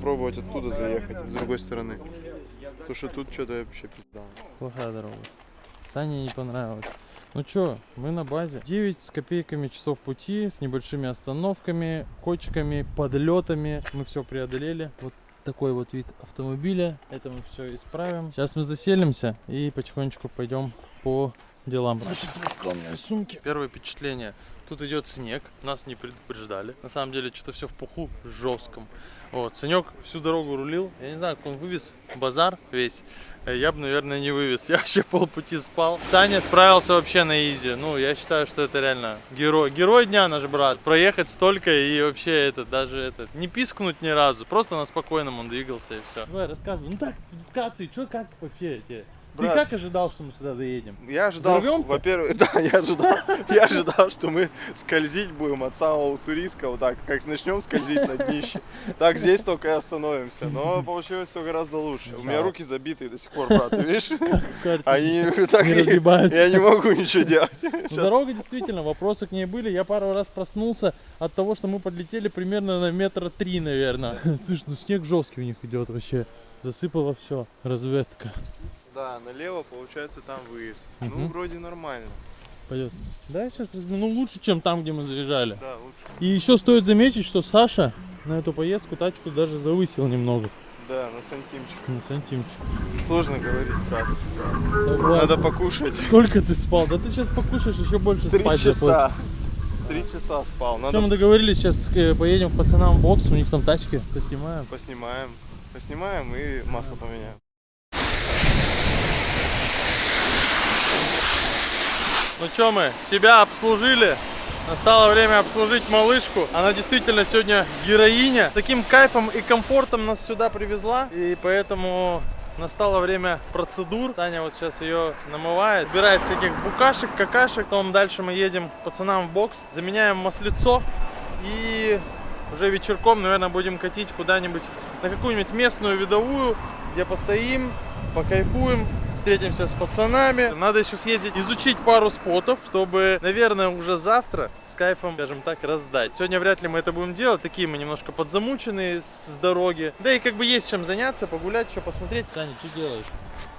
попробовать оттуда заехать, с другой стороны. Потому что тут что-то вообще пизда. Плохая дорога. Сане не понравилось. Ну чё, мы на базе. 9 с копейками часов пути, с небольшими остановками, кочками, подлетами. Мы все преодолели. Вот такой вот вид автомобиля. Это мы все исправим. Сейчас мы заселимся и потихонечку пойдем по делам. Наши электронные сумки. Первое впечатление. Тут идет снег. Нас не предупреждали. На самом деле, что-то все в пуху жестком. Вот, Санек всю дорогу рулил. Я не знаю, как он вывез базар весь. Я бы, наверное, не вывез. Я вообще полпути спал. Саня справился вообще на изи. Ну, я считаю, что это реально герой. Герой дня наш брат. Проехать столько и вообще не пискнуть ни разу. Просто на спокойном он двигался и все. Давай, рассказывай. Ну так, вкратце, что, как вообще тебе? Ты как ожидал, что мы сюда доедем? Я ожидал, во-первых, да, я ожидал, что мы скользить будем от самого Уссурийска, вот так, как начнем скользить на днище, так здесь только и остановимся. Но получилось все гораздо лучше. У меня руки забитые до сих пор, брат, ты видишь? Они так не разгибаются. Я не могу ничего делать. Дорога действительно, вопросы к ней были. Я пару раз проснулся от того, что мы подлетели примерно на 3 метра, наверное. Слышь, ну снег жесткий у них идет вообще. Засыпало все. Разведка. Да, налево, получается, там выезд. Ну, вроде нормально. Пойдет. Да, сейчас, ну, лучше, чем там, где мы заезжали. Да, лучше. И еще стоит заметить, что Саша на эту поездку тачку даже завысил немного. Да, на сантимчик. На сантимчик. Сложно говорить, брат. Согласен. Надо покушать. Сколько ты спал? Да ты сейчас покушаешь, еще больше 3 спать часа. 3 часа спал. Надо... Мы договорились, сейчас поедем к пацанам в бокс, у них там тачки, поснимаем. Поснимаем и масло поменяем. Ну что, мы себя обслужили, настало время обслужить малышку. Она действительно сегодня героиня. С таким кайфом и комфортом нас сюда привезла, и поэтому настало время процедур. Саня вот сейчас ее намывает, убирает всяких букашек, какашек. Потом дальше мы едем к пацанам в бокс, заменяем маслицо и уже вечерком, наверное, будем катить куда-нибудь на какую-нибудь местную видовую, где постоим, покайфуем. Встретимся с пацанами. Надо еще съездить, изучить пару спотов, чтобы, наверное, уже завтра с кайфом, скажем так, раздать. Сегодня вряд ли мы это будем делать. Такие мы немножко подзамученные с дороги. Да и как бы есть чем заняться, погулять, что посмотреть. Саня, что делаешь?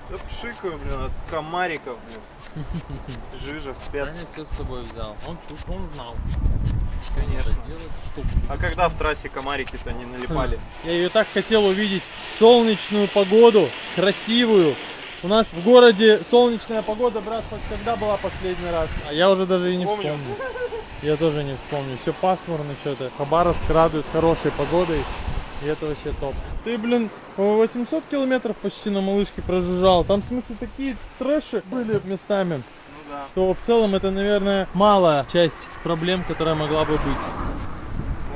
Да пшикаю, блин, от комариков, блин. Жижа, спец. Саня все с собой взял. Он чувствовал, он знал. Конечно. А когда в трассе комарики-то не налипали? Я ее так хотел увидеть. Солнечную погоду, красивую. У нас в городе солнечная погода, брат, хоть когда была последний раз? А я уже даже и не вспомню. Я тоже не вспомню. Все пасмурно что-то. Хабаровск радует хорошей погодой. И это вообще топ. Ты, блин, 800 километров почти на малышке прожужжал. Там, в смысле, такие трэши были местами. Ну да. Что в целом это, наверное, малая часть проблем, которая могла бы быть.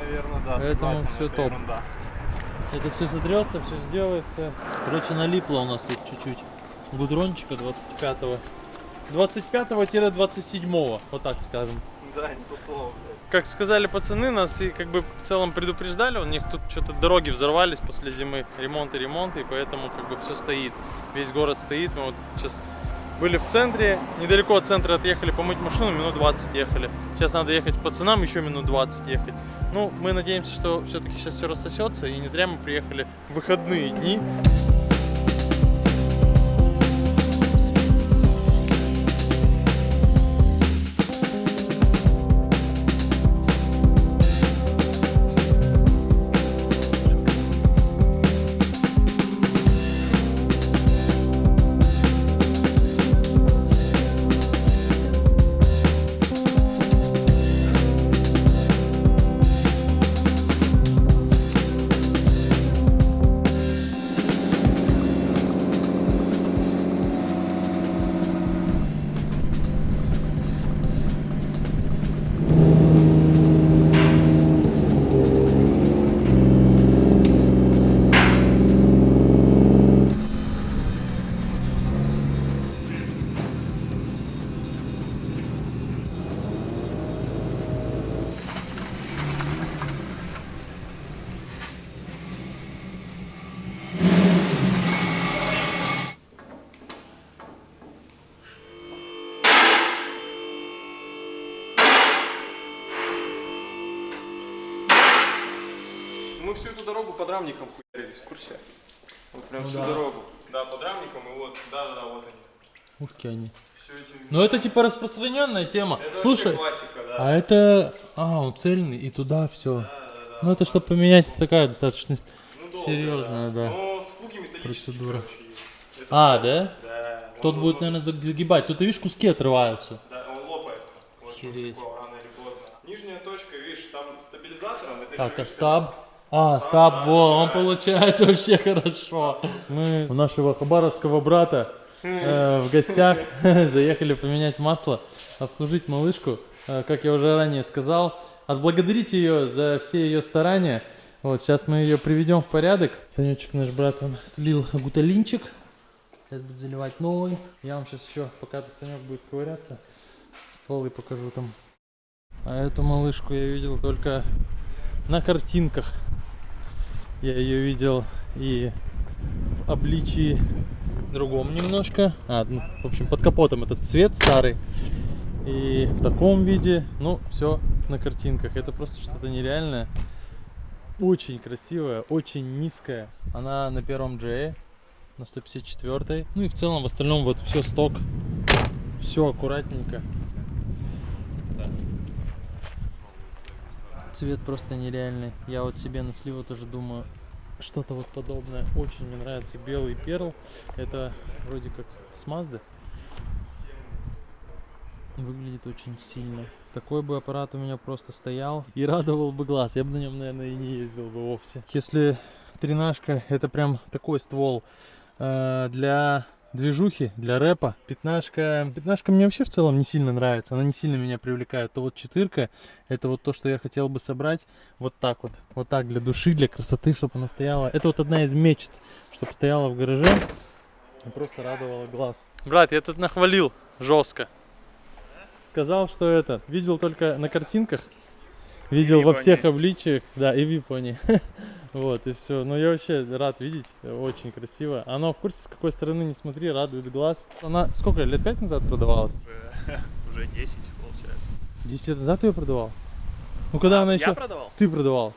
Наверное, да. Поэтому согласен, все это топ. ерунда. Это все сотрется, все сделается. Короче, налипло у нас тут чуть-чуть. Гудрончика 25-го. 25-27, вот так скажем. Да, не то слово, блядь. Как сказали пацаны, нас и как бы в целом предупреждали, у них тут что-то дороги взорвались после зимы, ремонт, и поэтому как бы все стоит. Весь город стоит. Мы вот сейчас были в центре, недалеко от центра отъехали помыть машину, минут 20 ехали. Сейчас надо ехать к пацанам, еще минут 20 ехать. Ну, мы надеемся, что все-таки сейчас все рассосется, и не зря мы приехали в выходные дни. всю эту дорогу подрамником хуярились, в курсе? Вот прям Ну всю да. дорогу. Да, подрамником и вот, да, вот они. Ушки они. Все этим. Ну это типа распространенная тема. Это Слушай, вообще классика, да. а это... он цельный и туда все. Ну это чтобы поменять, это такая достаточно Ну, долго, серьезная, да. Но с пуги металлические, Процедура. короче, есть. Это А, да? Да. Тот он будет, вот- наверное, загибать. Тут, ты видишь, куски отрываются. Да, он лопается. Вот Охереть. такого, рано или поздно. Нижняя точка, видишь, там стабилизатором. Это Так, еще а стаб? А, стаб, да, во, он стаб. получается вообще хорошо. Мы у нашего хабаровского брата в гостях заехали поменять масло, обслужить малышку. Как я уже ранее сказал, отблагодарить ее за все ее старания. Вот, сейчас мы ее приведем в порядок. Санечек, наш брат, он слил гуталинчик. Сейчас будет заливать новый. Я вам сейчас еще, пока тут Санек будет ковыряться, стволы покажу там. А эту малышку я видел только на картинках. Я ее видел и в обличии другом немножко. Ну, в общем, под капотом этот цвет старый. И в таком виде, ну, все на картинках. Это просто что-то нереальное. Очень красивая, очень низкая. Она на первом GE, на 154. Ну и в целом, в остальном, вот все сток. Все аккуратненько. Цвет просто нереальный. Я вот себе на сливу тоже думаю, что-то вот подобное. Очень мне нравится белый перл. Это вроде как с Mazda. Выглядит очень сильно. Такой бы аппарат у меня просто стоял и радовал бы глаз. Я бы на нем, наверное, и не ездил бы вовсе. Если тринашка, это прям такой ствол для движухи, для рэпа. Пятнашка мне вообще в целом не сильно нравится. Она не сильно меня привлекает. То вот четырка, это вот то, что я хотел бы собрать. Вот так вот. Вот так для души, для красоты, чтобы она стояла. Это вот одна из мечт, чтобы стояла в гараже и просто радовала глаз. Брат, я тут нахвалил жестко. Сказал, что это, видел только на картинках, видел во всех обличиях, да, и в Японии. Вот, и все. Но я вообще рад видеть, очень красиво. Оно, в курсе, с какой стороны не смотри, радует глаз. Она сколько, лет 5 назад продавалась? Уже 10, получается. 10 лет назад ты ее продавал? Ну, когда она еще... Я продавал? Ты продавал.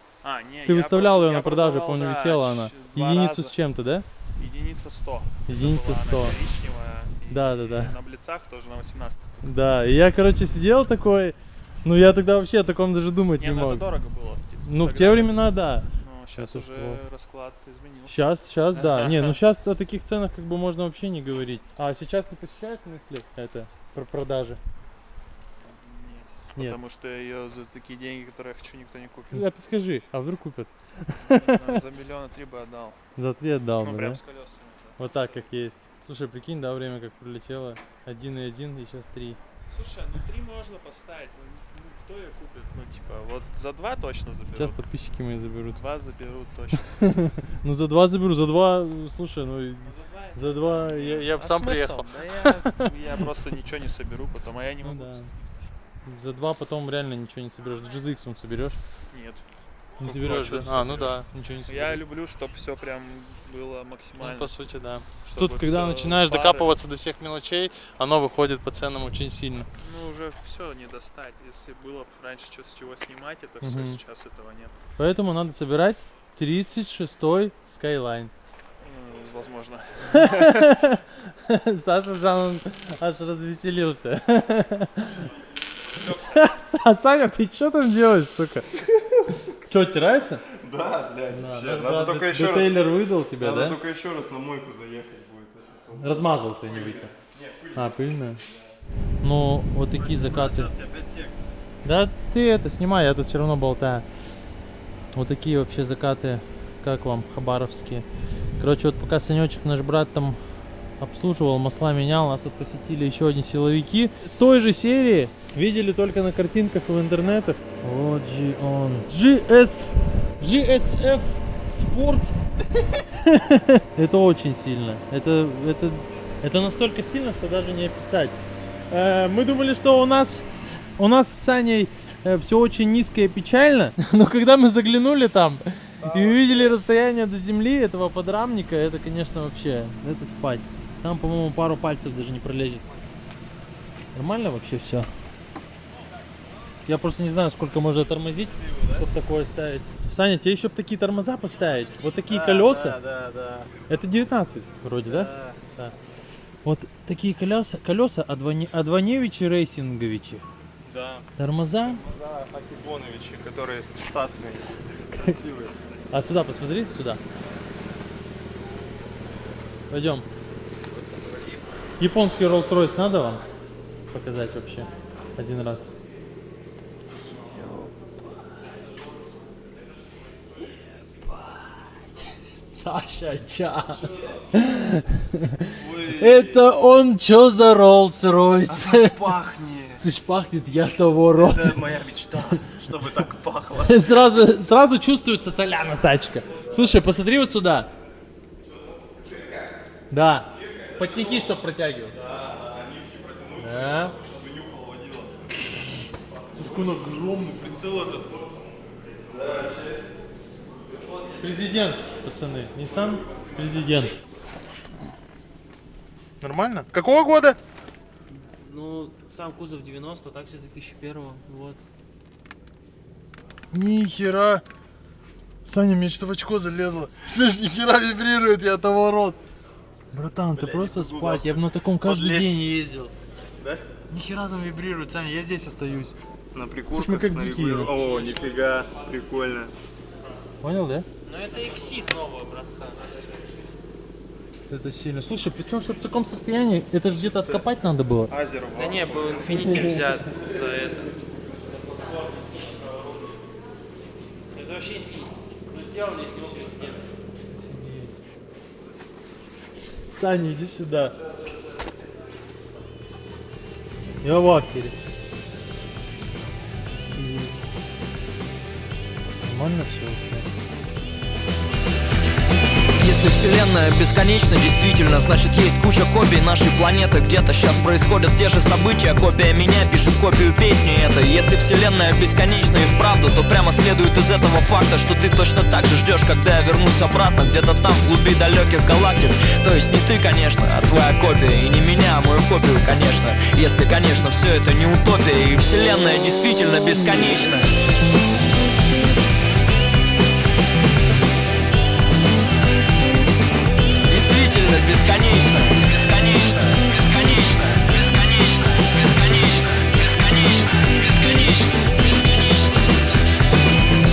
Не, Ты выставлял ее на продажу, продавал, помню, да, висела она. два Единицу раза. с чем-то, да? Единица 100. Единица Это 100. была она коричневая. Да, и да, да. На блицах тоже на 18. Да, и я, короче, сидел такой, ну, я тогда вообще о таком даже думать не ну мог. это дорого было. Ну, в тогда. те времена, да. Но сейчас Это уже ствол. расклад изменился. Сейчас, да. Не, ну сейчас о таких ценах как бы можно вообще не говорить. А сейчас не посещают мысли это про продажи? Нет. Потому что ее за такие деньги, которые я хочу, никто не купит. А ты скажи, а вдруг купят? За 1,3 миллиона бы отдал. За 3 отдал Ну бы, прям да? с колесами. Вот так, как есть. Слушай, прикинь, да, время как пролетело. 1,1 и сейчас 3. Слушай, ну 3 можно поставить, ну кто ее купит? Ну типа, вот за 2 точно заберут. Сейчас подписчики мои заберут. 2 заберут точно. Ну за 2 заберу, за 2, слушай, ну за 2 я бы А сам смысл? приехал. Да я просто ничего не соберу потом, а я не Ну могу. да. За 2 потом реально ничего не соберешь. GZX вон соберешь? Нет. Не Ну, соберешь, класс, да? что Ну да, ничего не Я соберешь. люблю, чтобы все прям было максимально. Ну, по сути, да. Чтобы Тут, когда всё начинаешь пары. докапываться до всех мелочей, оно выходит по ценам очень сильно. Ну уже все не достать. Если было б раньше что с чего снимать, это все, Мгм. сейчас этого нет. Поэтому надо собирать 36-й Skyline. Возможно. Саша Жан аж развеселился. Саня, ты что там делаешь, сука? Что, оттирается? Да, блядь, Да, вообще. наш Надо брат только еще раз. детейлер выдал тебя, Надо да? только еще раз на мойку заехать будет. Размазал ты, не вытер. Нет, пыль. А, пыльная? Ну, вот такие закаты. Сейчас я 5 сек. Да ты это снимай, я тут все равно болтаю. Вот такие вообще закаты, как вам, хабаровские. Короче, вот пока Санечек, наш брат, там обслуживал, масла менял, нас тут посетили еще одни силовики. С той же серии, видели только на картинках в интернетах. Вот же он. GSF Sport. Это очень сильно. Это настолько сильно, что даже не описать. Мы думали, что у нас с Саней все очень низко и печально, но когда мы заглянули там и увидели расстояние до земли этого подрамника, это, конечно, вообще, это спать. Там, по-моему, пару пальцев даже не пролезет. Нормально вообще все? Я просто не знаю, сколько можно тормозить. чтобы такое ставить. Саня, тебе еще бы такие тормоза поставить. Вот такие колеса. Да. Это 19 вроде, да? Да. Вот такие колеса Адваневичи Рейсинговичи. Да. Тормоза. Да, Акибоновичи, которые штатные, красивые. А сюда посмотри, сюда. Пойдем. Японский Rolls-Royce надо вам показать вообще один раз? Саша Чан. Это он чё за Rolls-Royce? Пахнет. Слышь, пахнет, я того рот. Это моя мечта, чтобы так пахло. Сразу чувствуется Толяна тачка. Слушай, посмотри вот сюда. Да. Подтяни, чтоб протягивал. Да. Чтобы нюхал водила. Слушай, какой он огромный прицел этот. Президент, пацаны. Nissan президент. Нормально? Какого года? Ну, сам кузов 90, так все 2001, вот. Нихера. Саня, мне что в очко залезло. Слышь, нихера вибрирует, я того рот. Братан, ты просто спать. Я бы на таком каждый Подлезть. день ездил. Да? Нихера там вибрирует, Саня, я здесь остаюсь. На приколках. Слушай, мы как на дикие. регулярах. О, нифига, прикольно. Понял, да? Но это Exit нового образца. Это сильно. Слушай, причем что в таком состоянии, это же где-то откопать надо было. Азер. Да не, был Infiniti взят за это. Это вообще Infiniti. Ну сделали из него президент. Саня, иди сюда. Я в ахере. Нормально все вообще? Если вселенная бесконечна, действительно, значит есть куча копий нашей планеты. Где-то сейчас происходят те же события. Копия меня пишет копию песни этой. Если вселенная бесконечна и вправду, то прямо следует из этого факта, что ты точно так же ждешь, когда я вернусь обратно. Где-то там, в глуби далеких галактик. То есть не ты, конечно, а твоя копия. И не меня, а мою копию, конечно. Если, конечно, все это не утопия. И вселенная действительно бесконечна. Бесконечно, бесконечно, бесконечно, бесконечно, бесконечно, бесконечно, бесконечно, бесконечно.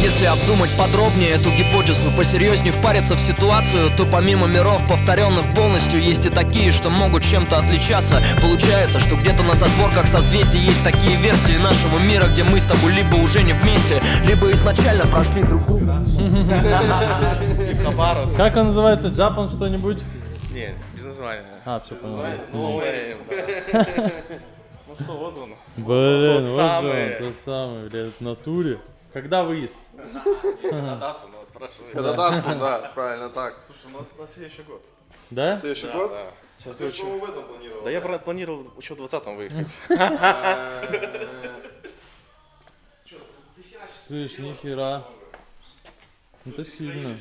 Если обдумать подробнее эту гипотезу, посерьезнее впариться в ситуацию, то помимо миров, повторенных полностью, есть и такие, что могут чем-то отличаться. Получается, что где-то на задворках созвездий есть такие версии нашего мира, где мы с тобой либо уже не вместе, либо изначально прошли друг друга. Как он называется? Джапан что-нибудь? Не, без названия. А, все понял. Ну что, вот он. Блин, Тот вот самый. же он, тот самый, блядь, в натуре. Когда выезд? Канадацу нас спрашивают. Канадацу, да, правильно так. Слушай, у нас на следующий год. Да? Следующий Да, год? да. А ты что в этом планировал? Да я планировал еще в 20-м выехать. Слышь, нихера. Это сильно.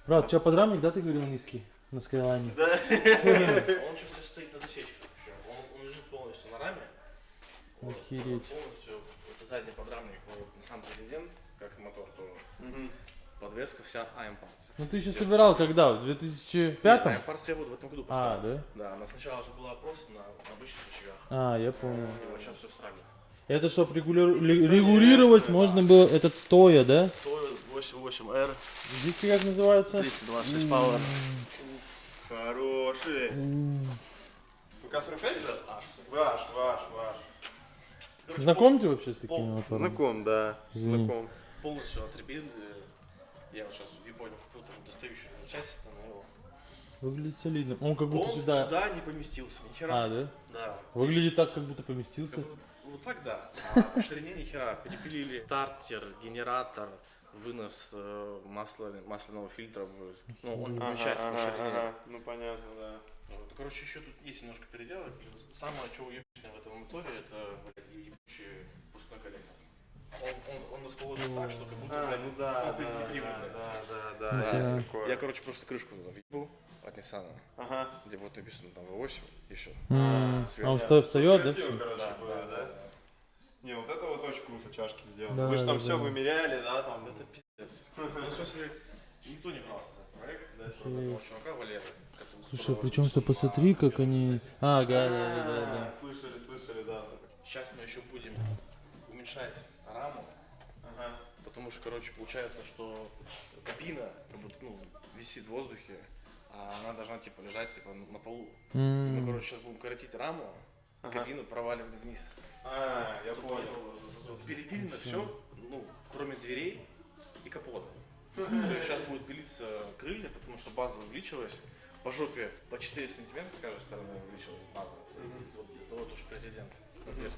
Брат, у тебя подрамник, да, ты говорил, низкий? На скайлайне? Он сейчас стоит на досечках вообще. Он лежит полностью на раме. Охереть. Полностью, это задний подрамник, сам президент, как и мотор тоже. Подвеска вся AM Parts. Ну ты еще собирал когда? В 2005-м? AM Parts я буду в этом году А, поставил. да? Да, но сначала же была просто на обычных рычагах. А, я понял. И вот сейчас все встраиваю. Это чтобы регулировать можно было, это Тоя, да? Toyo 88R, Диски как называются? 326 Power. Хороший. ПК-45 это? Ваш. Знакомьте вообще с такими моторами? Знаком, да. Извини. Знаком. Полностью отребили. Я вот сейчас в Японии купил там достающую часть, там его. Выглядит солидно. Он как будто Он сюда... сюда не поместился, ни хера. А, да? Да. Выглядит так, как будто поместился. Вот так да. А по ширине ни хера. Перепилили стартер, генератор, вынос масляного фильтра. Ну, он не помещается по ширине. Ну понятно, да. Вот, ну, короче, еще тут есть немножко переделок. И вот самое, что уебищное в этом моторе, это, блядь, ебучий пустой коллектор. Он расположен так, что как будто, блядь, Ну да, он неприводный. да, есть такое. Я, короче, просто крышку въебал от Nissan, Ага. где будет написано там V8 и все. А он встает, да? Красиво, короче, было, да. Не, вот это вот очень круто чашки сделаны. Да, Вы же там да, все да. вымеряли, да, там. Это пиздец. Ну, в смысле, никто не брался за проект до этого, Окей. этого чувака Валеры. который Слушай, спродавал причем что вкусную посмотри, как белую они... кашу. А, да. Слышали, да. Сейчас мы еще будем уменьшать раму, Ага. потому что, короче, получается, что кабина как будто, ну, висит в воздухе, а она должна, типа, лежать, типа, на полу. И мы, короче, сейчас будем коротить раму, кабину проваливать вниз. А, я понял. Перепилено все, ну, кроме дверей и капота. То есть сейчас будут пилиться крылья, потому что база увеличилась. По жопе по 4 сантиметра с каждой стороны увеличилась база. Из-за того, что президент подлеск.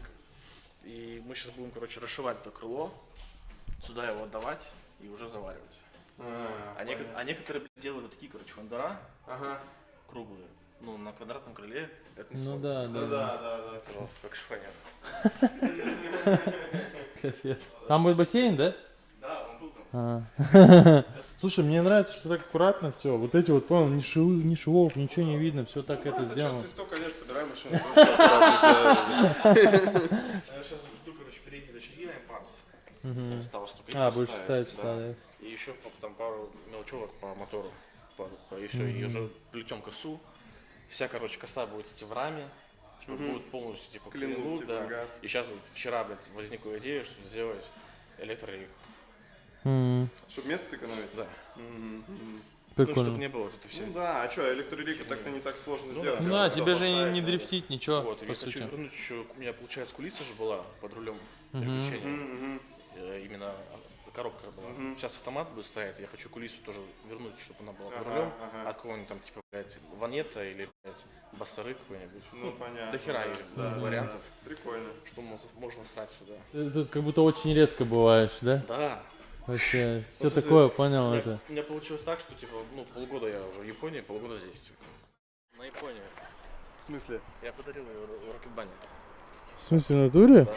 И мы сейчас будем, короче, расшивать это крыло, сюда его отдавать и уже заваривать. А некоторые блядь, делают вот такие, короче, фондера Ага. круглые. Ну, на квадратном крыле это не Ну используется. Да. Пожалуйста, как шифонер. Капец. Там будет бассейн, да? Да, он был там. А. Слушай, мне нравится, что так аккуратно все. Вот эти вот, понял, ни швов, ничего не видно, все так это сделано. Ты столько лет собираем машину. Я сейчас жду, короче, передние рычаги на импарс. Осталось только А, их будешь поставить, ставить сюда, да. И еще там пару мелочевок по мотору. И все, и уже плетем косу. Вся, короче, коса будет идти в раме. Типа, будет полностью, типа, Клин-лук, клин-лук, типа, да. ага. И сейчас вот вчера, блядь, возникла идея, что сделать электрорелик. Чтобы место сэкономить? Да. Ну, чтобы Прикольно. не было вот это все. Ну да, а что, электролику так-то не так сложно сделать. Ну Его да, туда тебе же поставить, не да. дрифтить ничего, Вот, и по я хочу сути. вернуть еще, у меня, получается, кулиса же была под рулем переключения. Именно коробка была. Сейчас автомат будет стоять, я хочу кулису тоже вернуть, чтобы она была под рулем. От кого-нибудь там, типа, блядь, Ванета или, блядь, Бастары какой-нибудь. Ну, понятно. До хера есть вариантов, Прикольно. что можно срать сюда. Ты тут как будто очень редко бываешь, да? Да. Вообще, все смысле, такое, понял это. У меня получилось так, что, типа, ну, полгода я уже в Японии, полгода здесь, типа. На Японию. В смысле? Я подарил ее Рокетбане. В смысле, в натуре? Да.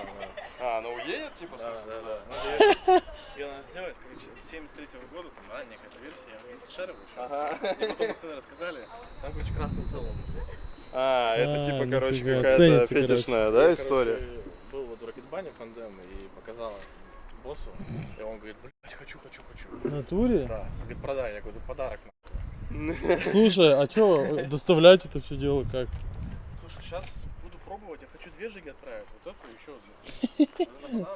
А, она уедет, типа, в смысле? Да. Ее надо сделать, короче, 73-го года, там ранняя какая-то версия, я не шариваю еще. Мне потом пацаны рассказали, там, короче, красный салон есть. А, это А, типа, короче, нифига. какая-то Ценится, короче. фетишная, да, Я, история? короче, был вот в Рокетбане Фандем и показал боссу, и он говорит, блядь, хочу. В натуре? Да, говорит, продай, я говорю, подарок. Слушай, а что, доставлять это все дело как? Слушай, сейчас буду пробовать, я хочу 2 жиги отправить, вот эту и еще одну.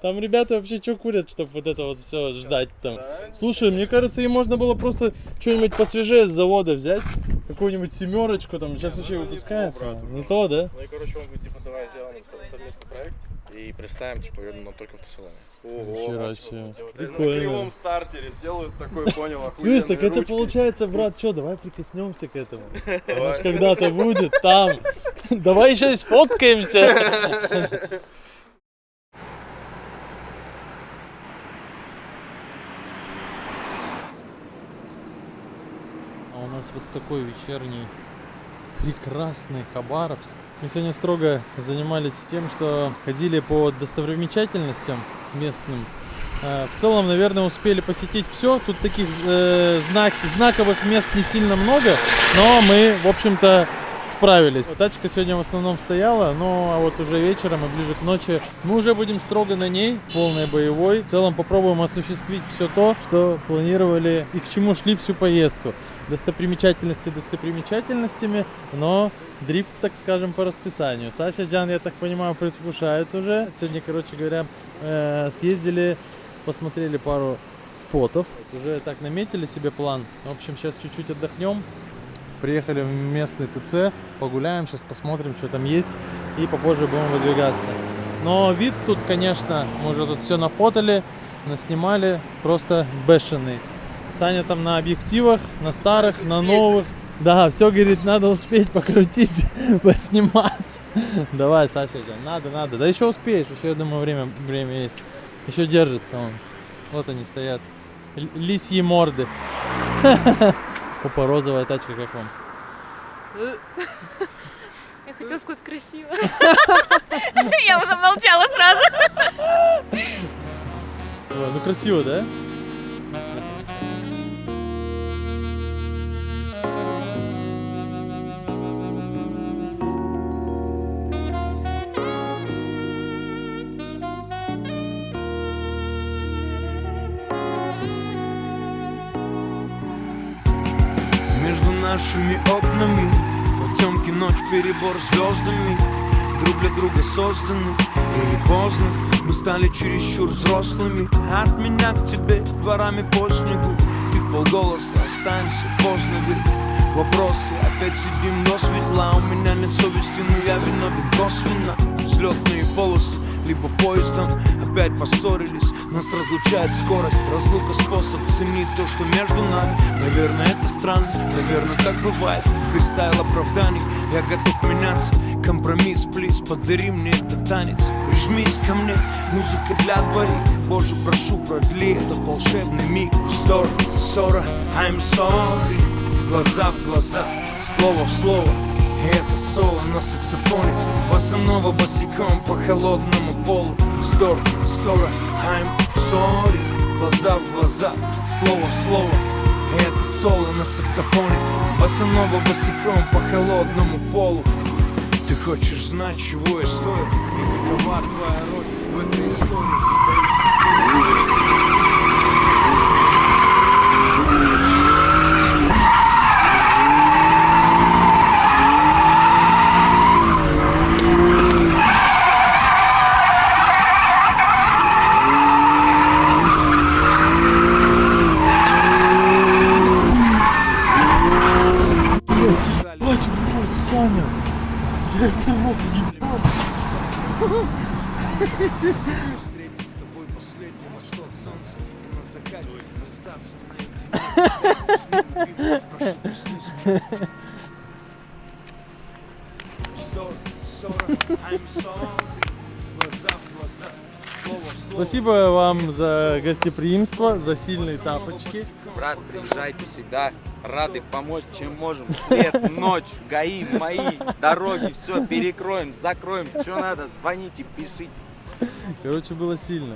Там ребята вообще что курят, чтобы вот это вот все ждать там? Слушай, мне кажется, им можно было просто что-нибудь посвежее с завода взять. Какую-нибудь семерочку там, сейчас вообще выпускается. Не то, да? Ну и, короче, он говорит, типа, давай сделаем совместный проект и представим, типа, ее только в автосалоне. Нихера себе. На Прикольно. кривом стартере сделают такой, понял, Слышь, так охуенные это ручки. получается, брат, что, давай прикоснемся к этому. Давай. Может, когда-то будет там. Давай еще и сфоткаемся. А у нас вот такой вечерний прекрасный Хабаровск. Мы сегодня строго занимались тем, что ходили по достопримечательностям местным. В целом, наверное, успели посетить все. Тут таких знаковых мест не сильно много, но мы, в общем-то, справились. Тачка сегодня в основном стояла, ну а вот уже вечером и ближе к ночи мы уже будем строго на ней, полной боевой. В целом попробуем осуществить все то, что планировали и к чему шли всю поездку. Достопримечательности достопримечательностями, но дрифт, так скажем, по расписанию. Саша, Джан, я так понимаю, предвкушает уже. Сегодня, короче говоря, съездили, посмотрели пару спотов. Вот уже так наметили себе план. В общем, сейчас чуть-чуть отдохнем. Приехали в местный ТЦ, погуляем, сейчас посмотрим, что там есть, и попозже будем выдвигаться. Но вид тут, конечно, мы уже тут все нафотали, наснимали, просто бешеный. Саня там на объективах, на старых, на новых. Да, все, говорит, надо успеть покрутить, поснимать. Давай, Саша, надо. Да еще успеешь, еще, я думаю, время есть. Еще держится он. Вот они стоят. Лисьи морды. Опа, розовая тачка, как вам? Я хотела сказать красиво. Я уже замолчала сразу. Ой, ну красиво, да? нашими окнами. Потемки, ночь, перебор звездами. Друг для друга созданы. Или поздно мы стали чересчур взрослыми. От меня к тебе дворами по снегу. Ты вполголоса, останься, поздно ведь. Вопросы, опять сидим до светла. У меня нет совести, но я виновен косвенно. Взлетные полосы, либо поездом. Опять поссорились, нас разлучает скорость. Разлука способ ценить то, что между нами. Наверное, это странно, наверное, так бывает. Фристайл оправданий, я готов меняться. Компромисс, плиз, подари мне этот танец. Прижмись ко мне, музыка для двоих. Боже, прошу, продли этот волшебный миг. Story, ссора, I'm sorry. Глаза в глаза, слово в слово. И это соло на саксофоне. Босанова босиком по холодному полу. Вздор, ссора, I'm sorry. Глаза в глаза, слово в слово. И это соло на саксофоне. Босанова босиком по холодному полу. Ты хочешь знать, чего я стою? И какова твоя роль в этой истории? Саня! Встретить с тобой последний восход солнца. И на закате остаться наедине. Спасибо вам за гостеприимство, за сильные тапочки. Брат, приезжайте всегда. Рады помочь, чем можем. Свет, ночь, ГАИ, мои, дороги, все перекроем, закроем. Что надо, звоните, пишите. Короче, было сильно.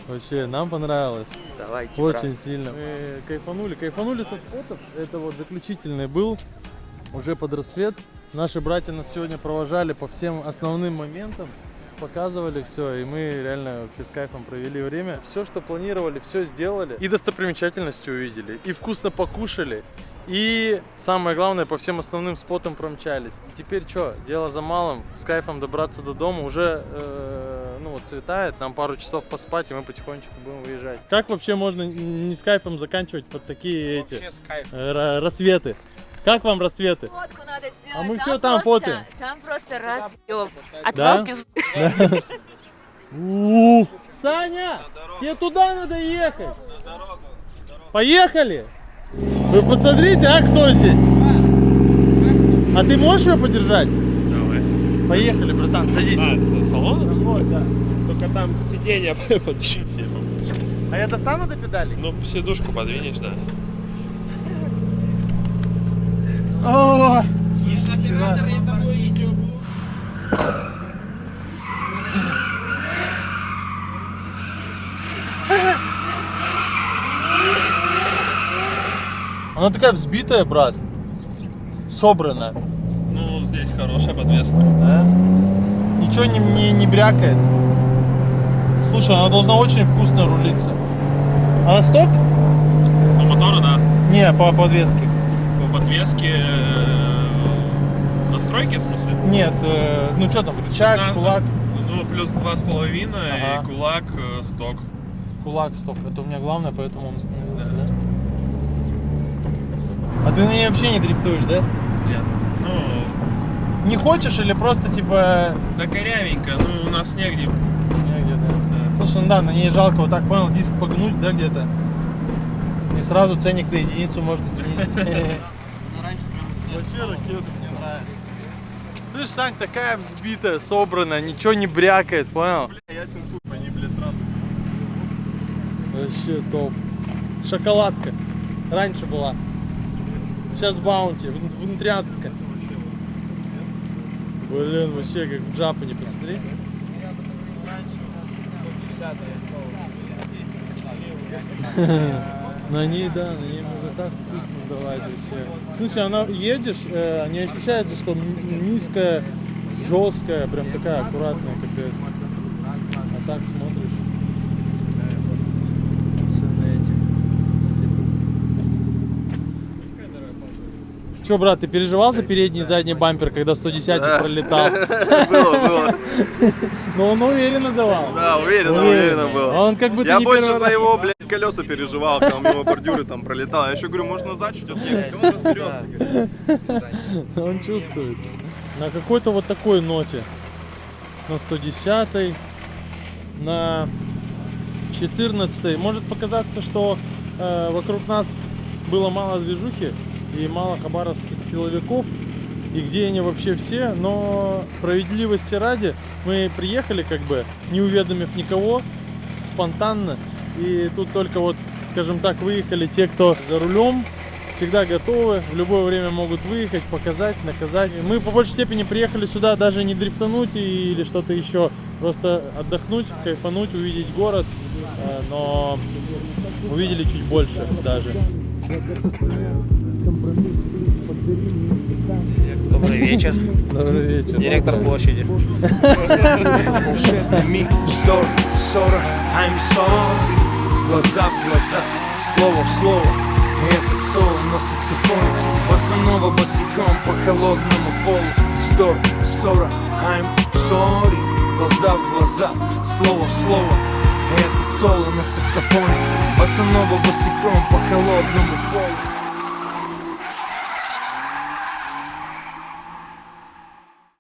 Вообще, нам понравилось. Давайте, Очень брат. сильно. Мы кайфанули со спотов. Это вот заключительный был. Уже под рассвет. Наши братья нас сегодня провожали по всем основным моментам. Показывали все, и мы реально вообще с кайфом провели время. Все, что планировали, все сделали. И достопримечательности увидели, и вкусно покушали, и самое главное, по всем основным спотам промчались. И теперь что, дело за малым, с кайфом добраться до дома. Уже ну вот светает, нам пару часов поспать, и мы потихонечку будем выезжать. Как вообще можно не с кайфом заканчивать под такие Вообще эти с кайфом. рассветы? Как вам рассветы? Фотку надо сделать. А мы все там фотоем. Там просто разъёб. Да? Отвал пизду. Уф! Саня, тебе туда надо ехать. Поехали. Вы посмотрите, а кто здесь? А ты можешь его подержать? Давай. Поехали, братан, садись. С салона? Вот, да. Только там сиденье подвиньте. А я достану до педалей? Ну, сидушку подвинешь, да. О! Она такая взбитая, брат. Собранная. Ну, здесь хорошая подвеска. Да? Ничего не брякает. Слушай, она должна очень вкусно рулиться. Она сток? По мотору, да. Не, по подвеске. По подвеске настройки, в смысле? Нет, ну что там, рычаг, 16, кулак. Ну, плюс 2,5 Ага. и кулак сток. Кулак сток, это у меня главное, поэтому он остановился, да? А ты на ней вообще не дрифтуешь, да? Нет. Ну, Не хочешь или просто типа... да корявенько, ну, у нас негде. Негде, да. Да. Слушай, ну да, на ней жалко, вот так понял, диск погнуть, да, где-то. И сразу ценник на единицу можно снизить. Вообще ракета, мне нравится. Слышь, Сань, такая взбитая, собранная, ничего не брякает, понял? Ясен хуй, они, бля, сразу. Вообще топ. Шоколадка. Раньше была. Сейчас баунти, внутрянка. Блин, вообще как в Джапане, посмотри. На ней, да, на ней можно так вкусно давать вообще. В смысле, она едешь, не ощущается, что низкая, жесткая, прям такая аккуратная, капец. А так смотришь. Все на этих. Че, брат, ты переживал за передний и задний бампер, когда 110 Да. пролетал? Было. Но он уверенно давал. Да, уверенно было. Он как будто Я не больше первый за раз. его, блядь, колеса переживал, когда он мимо бордюры там пролетал. Я еще говорю, может назад чуть отъехать, он разберется. говорит. Он чувствует. На какой-то вот такой ноте. На 110-й, на 14-й. Может показаться, что вокруг нас было мало движухи и мало хабаровских силовиков. И где они вообще все. Но справедливости ради мы приехали как бы, не уведомив никого, спонтанно. И тут только вот, скажем так, выехали те, кто за рулем. Всегда готовы, в любое время могут выехать, показать, наказать. Мы по большей степени приехали сюда даже не дрифтануть или что-то еще, просто отдохнуть, кайфануть, увидеть город, но увидели чуть больше даже. Добрый вечер. Добрый вечер. Директор площади. Глаза в глаза, слово в слово. Это соло на саксофоне, босанова босиком по холодному полу. Вздор, ссора, I'm sorry. Глаза в глаза, слово в слово. Это соло на саксофоне, босанова босиком по холодному полу.